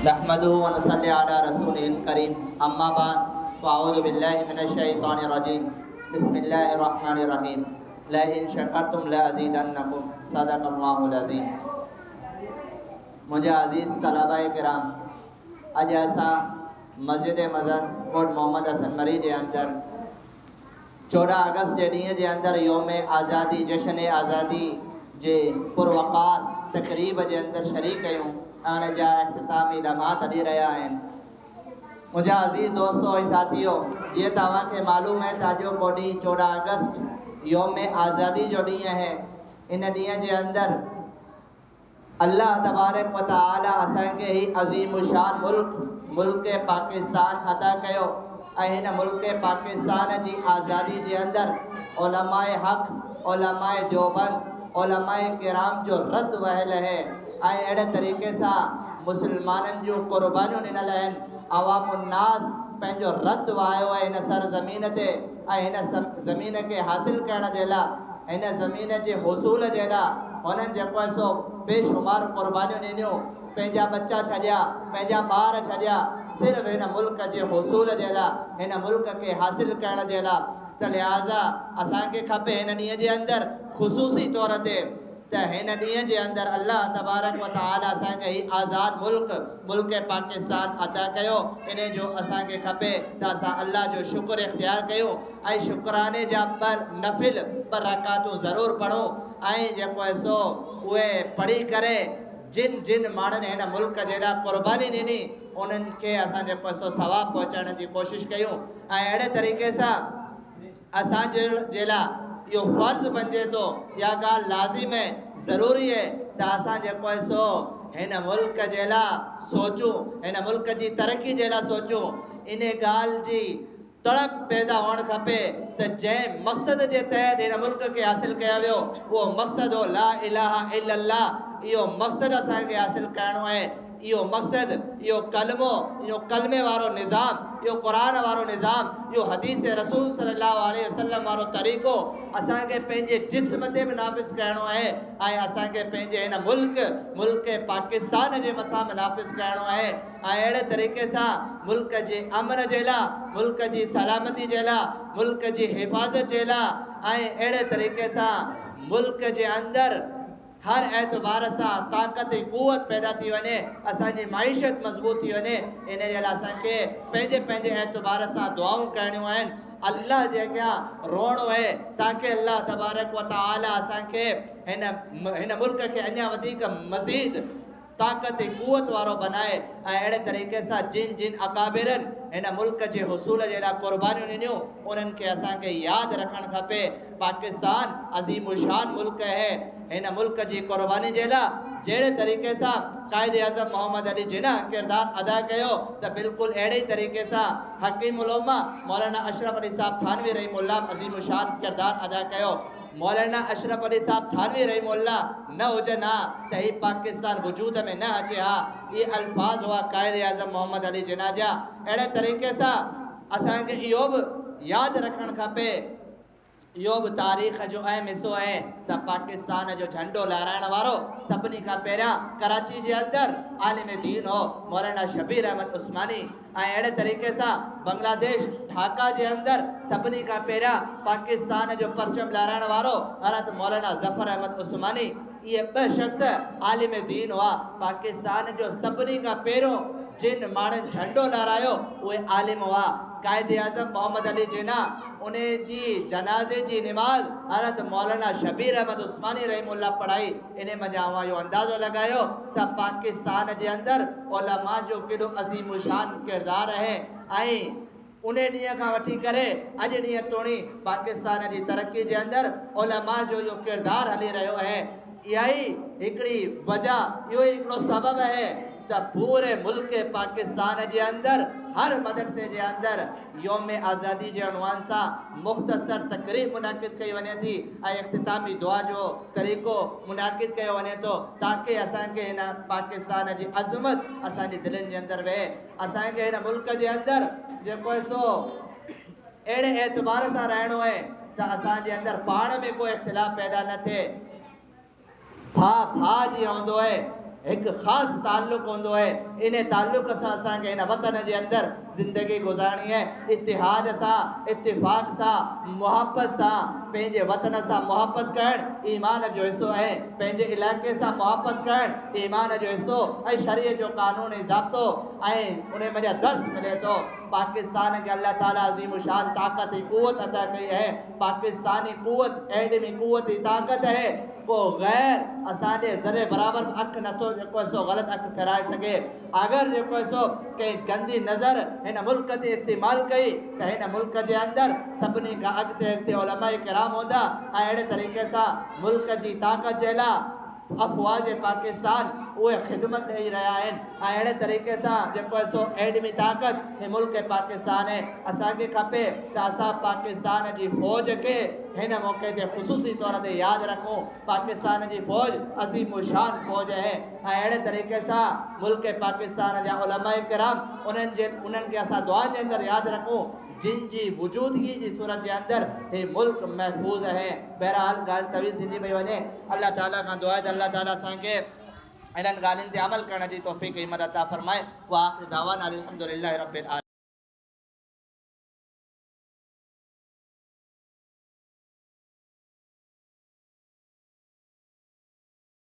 नहमदुहु व नसल्ली अला रसूलिहिल करीम अम्मा बाद फ़अऊज़ु बिल्लाहि मिनश शैतानिर रजीम बिस्मिल्लाहिर रहमानिर रहीम लइन शकरतुम लअज़ीदन्नकुम सदक़ल्लाहुल अज़ीम। मुझे अज़ीज़ सलाबाए किराम, अज असां मस्जिद मज़र कोट मोहम्मद हसन मरी के अंदर 14 अगस्त के ॾींहं जे अंदर योम आज़ादी जश्न आज़ादी जे पुरवकार तकरीब के अंदर शरीक कयूं ऐं जा इख्तितामी लम्हात हली रहा हैं। मुझे अज़ीज़ दोस्तों और साथियों, ये तव्हांखे मालूम है ताजो को ॾींहुं 14 अगस्त योम आज़ादी जो ॾींहुं है। इन ॾींहं जे अंदर अल्लाह तबारक व तआला असांखे ही अज़ीम शान मुल्क पाकिस्तान अता कयो ऐं हिन मुल्क पाकिस्तान की आज़ादी के अंदर उलमाए हक़, उलमाए देवबंद, उलमाए किराम जो रत वहल है। अड़े तरीक़े से मुसलमानन जो कुर्बानियों ॾिनल आहिनि। अवामुन्नास पंहिंजो रत वायो है इन सरज़मीन ते ऐं हिन ज़मीन के हासिल करण जे लाइ, हिन ज़मीन के हुसूल जे लाइ हुननि जेको आहे सो बेशुमार कुर्बानियों ॾिनियूं, पंहिंजा बच्चा छॾिया, पंहिंजा ॿार छॾिया, सिर्फ़ हिन मुल्क के हुसूल जे लाइ, हिन मुल्क के हासिल करण जे लाइ। त लिहाज़ा असांखे खपे हिन ॾींहं जे अंदर ख़ुसूसी तौर ते त हिन ॾींहं जे अंदर अल्लाह तबारक व तआला असांखे ही आज़ाद मुल्क पाकिस्तान अता कयो। इन जो असांखे खपे त असां अल्लाह जो शुक्र इख्तियार कयूं ऐं शुक्राने जा नफ़िल रकातूं ज़रूर पढ़ूं ऐं जेको आहे सो उहे पढ़ी करे जिन जिन माण्हुनि हिन मुल्क जे लाइ कुर्बानी ॾिनी उन्हनि खे असां जेको आहे सो सवाब पहुचाइण जी कोशिशि कयूं। ऐं अहिड़े तरीक़े सां असांजे जे लाइ इहो फ़र्ज़ बणिजे थो, इहा ॻाल्हि लाज़िम है, ज़रूरी है त असां जेको आहे सो हिन मुल्क जे लाइ सोचूं, हिन मुल्क जी तरक्की जे लाइ सोचूं। इन ॻाल्हि जी तड़प पैदा हुअणु खपे त जंहिं मक़सद जे तहत हिन मुल्क के हासिल कयो वियो उहो मक़सद हो ला इलाहा इल्लल्लाह। इहो मक़सद असांखे हासिल करणो आहे। इहो मक़सद, इहो कलमो, इहो कलमे वारो निज़ाम, इहो क़ुरान वारो निज़ाम, इहो हदीस रसूल सल्लल्लाहु अलैहि वसल्लम वारो तरीक़ो असांखे पंहिंजे जिस्म ते बि नाफ़िज़ करणो आहे ऐं असांखे पंहिंजे हिन मुल्क पाकिस्तान जे मथां बि नाफ़िज़ करणो आहे। ऐं अहिड़े तरीक़े सां मुल्क जे अमन जे लाइ, मुल्क जी सलामती जे लाइ, मुल्क जी हिफ़ाज़त जे लाइ ऐं अहिड़े तरीक़े सां मुल्क जे अंदर हर एतबार से ताकत कुवत पैदा थी वने, असांजी माइशत मजबूत थी वने। इन जे लाइ असांखे पंहिंजे पंहिंजे एतबार से दुआऊं करणियूं आहिनि, अल्लाह जे अॻियां रोअणो है ताकि अल्लाह तबारक व तआला असांखे हिन मुल्क के अञा वधीक मज़ीद ताकत कुवत वारो बनाए। अड़े तरीक़े से जिन जिन अकाबिरन हिन मुल्क के हुसूल जे लाइ कुर्बानियूं ॾिनियूं उन्हनि खे असांखे यादि रखणु खपे। पाकिस्तान अज़ीम शान मुल्क है। इन मुल्क की कुर्बानी जे लाइ जहिड़े तरीक़े से कायदे आज़म मोहम्मद अली जिन्ना किरदार अदा कयो त बिल्कुल अहिड़े तरीक़े से हकीम उलमा मौलाना अशरफ अली साहब थानवी रहीमुल्लाह अज़ीम शान किरदार अदा कयो। मौलाना अशरफ अली साहब थानवी रहीमुल्लाह न हुजन हा त ही पाकिस्तान वजूद में न अचे हा। ये अल्फाज हुआ कायदे आज़म मोहम्मद अली जिन्ना जा। अहिड़े तरीक़े से असांखे इहो बि यादि रखणु खपे, इहो बि तारीख़ जो अहम हिस्सो है त पाकिस्तान जो झंडो लहराइण वारो सभिनी खां पहिरियां कराची जे अंदर आलिम दीन हो मौलाना शबीर अहमद उस्मानी। अड़े तरीक़े से बांग्लादेश ढाका के अंदर सभिनी खां पहिरियां पाकिस्तान जो परचम लहराइण वारो हज़रत मौलाना ज़फ़र अहमद उस्मानी। ये ब शख्स आलिम दीन हुआ। पाकिस्तान जो सभिनी खां पहिरियों जिन माण्हुनि झंडो लहरायो उहे आलिम हुआ। कायदे आज़म मोहम्मद अली जिन्ना उन्हें जी जनाजे की नमाज हज़रत मौलाना शबीर अहमद उस्मानी रहीमुल्लाह पढ़ाई। इन्हें मजा यो अंदाज़ो लगायो त पाकिस्तान के अंदर उलमा जो केॾो अज़ीम शान किरदार है। उन ॾींहं खां वठी करे अॼु ॾींहं तोड़ी पाकिस्तान की तरक्की के अंदर उलमा जो जो किरदार हली रहियो है। इहा ही हिकिड़ी वजह, इहो ही हिकिड़ो सबब है त पूरे मुल्क पाकिस्तान के अंदर हर मदरसे के अंदर योम आज़ादी के अनवान से मुख्तसर तकरीब मुनाकिद कई वने थी ऐं इख्तितामी दुआ जो तरीक़ो मुनाकिद कयो वने तो ताकि असांखे हिन पाकिस्तान की अज़मत असांजी दिलनि जे अंदर वेहे। असांखे हिन मुल्क के अंदर जेको है सो अड़े एतबार से रहणो है त असांजे अंदर पाण में कोई इख्तिलाफ पैदा न थे। भा जी रहंदो है। एक ख़ास ताल्लुक़ होंदो है। इन ताल्लुक़ सां असांखे इन वतन जे अंदर ज़िंदगी गुज़ारणी है। इतिहाद सां, इत्तिफ़ाक़ सां, मुहब्बत सां पंहिंजे वतन सां मुहब्बत करण ईमान जो हिस्सो है। पंहिंजे इलाइक़े सां मुहब्बत करण ईमान जो हिस्सो ऐं शरीयत जो कानूनी ज़ाब्तो ऐं उन में दर्स मिले तो। पाकिस्तान के अल्लाह ताला अज़ीम शान ताकत क़ुव्वत अता कई है। पाकिस्तानी क़ुव्वत एडमी क़ुव्वत ताकत है। को गैर असांजे ज़रे बराबर अख नथो जेको सो ग़लत अख फेराए सके। अगर जेको सो कंहिं गंदी नज़र हिन मुल्क ते इस्तेमाल कई त हिन मुल्क जे अंदर सभिनी खां अॻिते उलमाए किराम हूंदा ऐं अहिड़े तरीक़े सां मुल्क जी ताक़त जे लाइ अफ़वाज पाकिस्तान उहे ख़िदमत ॾेई रहिया आहिनि। ऐं अहिड़े तरीक़े सां जेको सो एडमी ताक़त हे मुल्क पाकिस्तान है। असांखे खपे त असां पाकिस्तान जी फ़ौज खे हिन मौक़े ते ख़ुसूसी तौर ते यादि रखूं। पाकिस्तान जी फ़ौज अज़ीम शान फ़ौज है। ऐं अहिड़े तरीक़े सां मुल्क पाकिस्तान जा उलमाए किराम उन्हनि खे असां दुआ जे अंदरि यादि रखूं जिन जी वजूदगी जी सूरत के अंदर ये मुल्क महफूज है। बहरहाल गाल तवील थी पई वने। अल्लाह ताला का दुआ है अल्लाह ताला असांखे इन्हनि ॻाल्हियुनि ते अमल करण जी तौफ़ीक़ हिम्मत अता फ़रमाए। व आख़िर दावाना अल्हम्दुलिल्लाहि रब्बिल आलमीन।